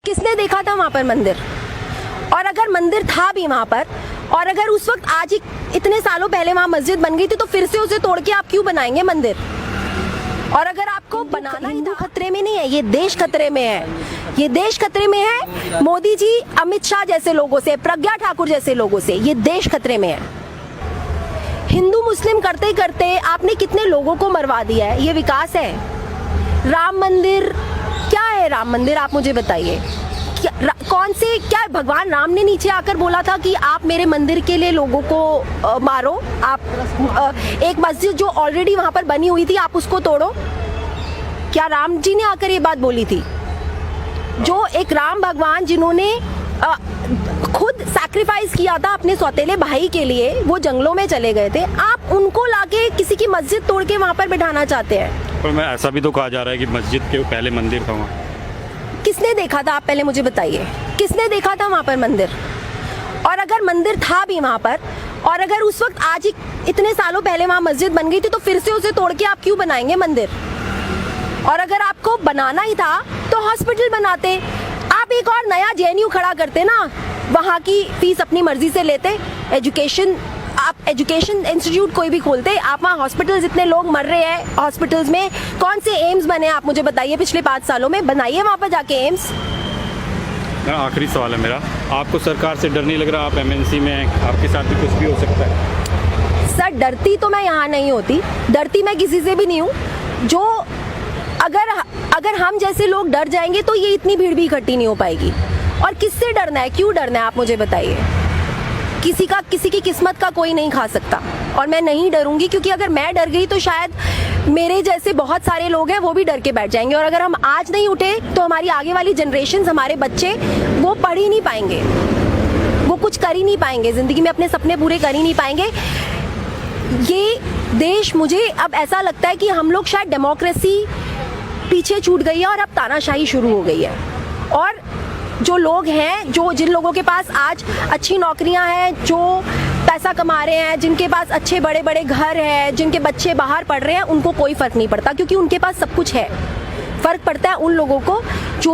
किसने देखा था वहां पर मंदिर? और अगर मंदिर था भी वहां पर, और अगर उस वक्त आज ही इतने सालों पहले वहां मस्जिद बन गई थी, तो फिर से उसे तोड़ के आप क्यों बनाएंगे मंदिर? और अगर आपको बनाना ही था, खतरे में नहीं है, ये देश खतरे में है। ये देश खतरे में है मोदी जी, अमित शाह जैसे लोगों से, प्रज्ञा ठाकुर जैसे लोगों से। ये देश खतरे में है। हिंदू मुस्लिम करते करते आपने कितने लोगों को मरवा दिया है। ये विकास है? राम मंदिर क्या है? राम मंदिर आप मुझे बताइए, कौन से, क्या भगवान राम ने नीचे आकर बोला था कि आप मेरे मंदिर के लिए लोगों को मारो? आप एक मस्जिद जो ऑलरेडी वहां पर बनी हुई थी आप उसको तोड़ो? क्या राम जी ने आकर ये बात बोली थी? जो एक राम भगवान जिन्होंने खुद सैक्रिफाइस किया था अपने सौतेले भाई के लिए, वो जंगलों में चले गए थे, आप उनको लाके किसी की मस्जिद तोड़ के वहां पर बिठाना चाहते हैं? पर मैं ऐसा भी तो कहा जा रहा है कि मस्जिद के पहले मंदिर था वहाँ। किसने देखा था? आप पहले मुझे बताइए, किसने देखा था वहां पर मंदिर? और अगर मंदिर था भी वहां पर, और अगर उस वक्त आज ही इतने सालों पहले वहां मस्जिद बन गई थी, तो फिर से उसे तोड़ के आप क्यों बनाएंगे मंदिर? और अगर आपको बनाना ही था तो हॉस्पिटल बनाते, आप एक और नया जेएनयू खड़ा करते ना, वहां की फीस अपनी मर्जी से लेते, एजुकेशन, आप एजुकेशन इंस्टीट्यूट कोई भी खोलते, आप वहाँ हॉस्पिटल्स, इतने लोग मर रहे हैं हॉस्पिटल्स में, कौन से एम्स बने आप मुझे बताइए पिछले 5 सालों में? बनाइए वहाँ पर जाके एम्स। आखिरी सवाल है मेरा, आपको सरकार से डर नहीं लग रहा? आप एमएनसी में हैं, आपके साथ भी कुछ भी हो सकता है। सर डरती तो मैं यहाँ नहीं होती, डरती मैं किसी से भी नहीं हूँ। जो अगर हम जैसे लोग डर जाएंगे तो ये इतनी भीड़ भी इकट्ठी नहीं हो पाएगी। और किससे डरना है, क्यों डरना है, आप मुझे बताइए। किसी की किस्मत का कोई नहीं खा सकता, और मैं नहीं डरूंगी, क्योंकि अगर मैं डर गई तो शायद मेरे जैसे बहुत सारे लोग हैं वो भी डर के बैठ जाएंगे। और अगर हम आज नहीं उठे तो हमारी आगे वाली जनरेशन, हमारे बच्चे, वो पढ़ ही नहीं पाएंगे, वो कुछ कर ही नहीं पाएंगे जिंदगी में, अपने सपने पूरे कर ही नहीं पाएंगे। ये देश, मुझे अब ऐसा लगता है कि हम लोग शायद डेमोक्रेसी पीछे छूट गई है और अब तानाशाही शुरू हो गई है। और जो लोग हैं, जिन लोगों के पास आज अच्छी नौकरियां हैं, जो पैसा कमा रहे हैं, जिनके पास अच्छे बड़े बड़े घर हैं, जिनके बच्चे बाहर पढ़ रहे हैं, उनको कोई फर्क नहीं पड़ता, क्योंकि उनके पास सब कुछ है। फर्क पड़ता है उन लोगों को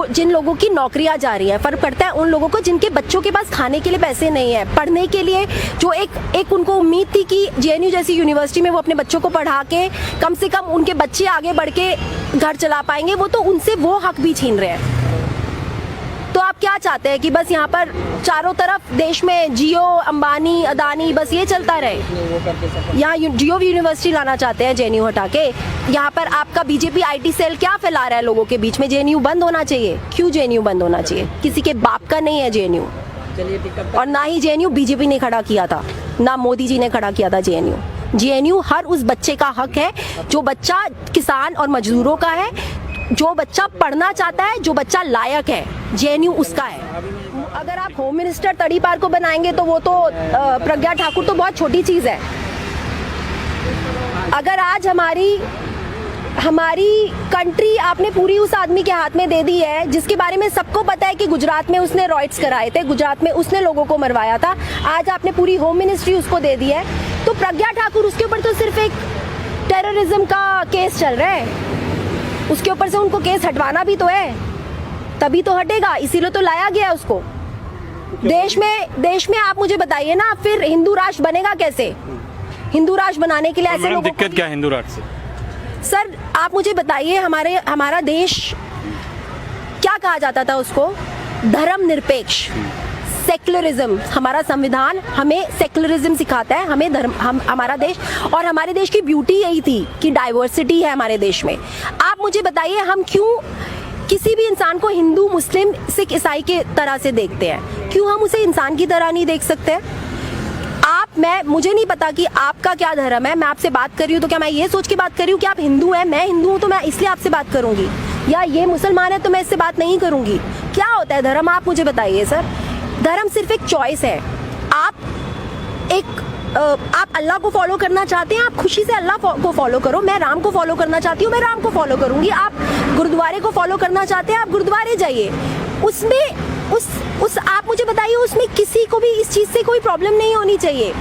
जिन लोगों की नौकरियां जा रही हैं, फर्क पड़ता है उन लोगों को जिनके बच्चों के पास खाने के लिए पैसे नहीं है, पढ़ने के लिए, जो एक उनको उम्मीद थी कि जेएनयू जैसी यूनिवर्सिटी में वो अपने बच्चों को पढ़ा के कम से कम उनके बच्चे आगे बढ़ के घर चला पाएंगे, वो तो उनसे वो हक भी छीन रहे हैं। तो आप क्या चाहते हैं कि बस यहाँ पर चारों तरफ देश में जियो, अंबानी, अदानी, बस ये चलता रहे? यहाँ जियो यूनिवर्सिटी लाना चाहते हैं जेएनयू हटा के। यहाँ पर आपका बीजेपी आईटी सेल क्या फैला रहा है लोगों के बीच में? जेएनयू बंद होना चाहिए। क्यों जेएनयू बंद होना चाहिए? किसी के बाप का नहीं है जेएनयू, और ना ही जेएनयू बीजेपी ने खड़ा किया था, ना मोदी जी ने खड़ा किया था जेएनयू। जेएनयू हर उस बच्चे का हक है जो बच्चा किसान और मजदूरों का है, जो बच्चा पढ़ना चाहता है, जो बच्चा लायक है, जेएनयू उसका है। अगर आप होम मिनिस्टर तड़ीपार को बनाएंगे तो वो तो प्रज्ञा ठाकुर तो बहुत छोटी चीज है। अगर आज हमारी कंट्री आपने पूरी उस आदमी के हाथ में दे दी है जिसके बारे में सबको पता है कि गुजरात में उसने रॉयट्स कराए थे, गुजरात में उसने लोगों को मरवाया था, आज आपने पूरी होम मिनिस्ट्री उसको दे दी है, तो प्रज्ञा ठाकुर, उसके ऊपर तो सिर्फ एक टेररिज्म का केस चल रहा है, उसके ऊपर से उनको केस हटवाना भी तो है, तभी तो हटेगा, इसीलिए तो लाया गया उसको। देश में आप मुझे बताइए ना, फिर हिंदू राष्ट्र बनेगा कैसे? हिंदू राष्ट्र बनाने के लिए ऐसे लोगों दिक्कत क्या है हिंदू राष्ट्र से? सर आप मुझे बताइए, हमारा देश क्या कहा जाता था उसको? धर्म निरपेक्ष, सेक्युलरिज्म। हमारा संविधान हमें सेक्युलरिज्म सिखाता है, हमें हमारा देश, और हमारे देश की ब्यूटी यही थी कि डाइवर्सिटी है हमारे देश में। आप मुझे बताइए, हम क्यों किसी भी इंसान को हिंदू, मुस्लिम, सिख, ईसाई के तरह से देखते हैं? क्यों हम उसे इंसान की तरह नहीं देख सकते? मुझे नहीं पता कि आपका क्या धर्म है, मैं आपसे बात कर रही हूँ तो क्या मैं ये सोच के बात कर रही हूँ कि आप हिंदू हैं, मैं हिंदू हूँ तो मैं इसलिए आपसे बात करूंगी, या ये मुसलमान है तो मैं इससे बात नहीं करूंगी? क्या होता है धर्म, आप मुझे बताइए सर। धर्म सिर्फ एक चॉइस है। आप अल्लाह को फॉलो करना चाहते हैं, आप खुशी से अल्लाह को फॉलो करो। मैं राम को फॉलो करना चाहती हूँ, मैं राम को फॉलो करूंगी। आप गुरुद्वारे को फॉलो करना चाहते हैं, आप गुरुद्वारे जाइए। उसमें आप मुझे बताइए, उसमें किसी को भी इस चीज से कोई प्रॉब्लम नहीं होनी चाहिए।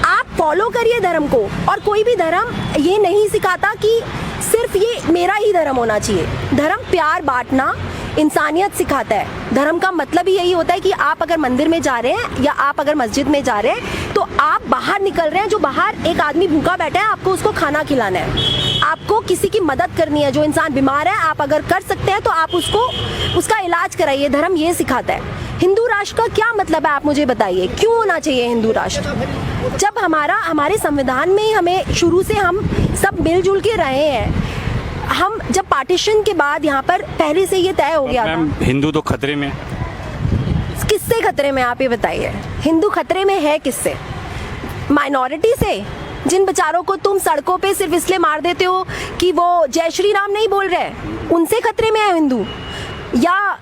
आप फॉलो करिए धर्म को, और कोई भी धर्म ये नहीं सिखाता कि सिर्फ ये मेरा ही धर्म होना चाहिए। धर्म प्यार बांटना, इंसानियत सिखाता है। धर्म का मतलब ही यही होता है कि आप अगर मंदिर में जा रहे हैं या आप अगर मस्जिद में जा रहे हैं तो आप बाहर निकल रहे हैं, जो बाहर एक आदमी भूखा बैठा है आपको उसको खाना खिलाना है, आपको किसी की मदद करनी है। जो इंसान बीमार है आप अगर कर सकते हैं तो आप उसको उसका इलाज कराइए। धर्म ये सिखाता है। हिंदू राष्ट्र का क्या मतलब है आप मुझे बताइए, क्यों होना चाहिए हिंदू राष्ट्र? जब हमारे संविधान में ही हमें शुरू से हम सब मिलजुल के रहे हैं। हम जब पार्टीशन के बाद यहाँ पर पहले से ये तय हो गया था। मैम हिंदू तो खतरे में, किससे खतरे में आप ये बताइए? हिंदू खतरे में है किससे? माइनॉरिटी से, जिन बेचारों को तुम सड़कों पे सिर्फ इसलिए मार देते हो कि वो जय श्री राम नहीं बोल रहे, उनसे खतरे में है हिंदू? या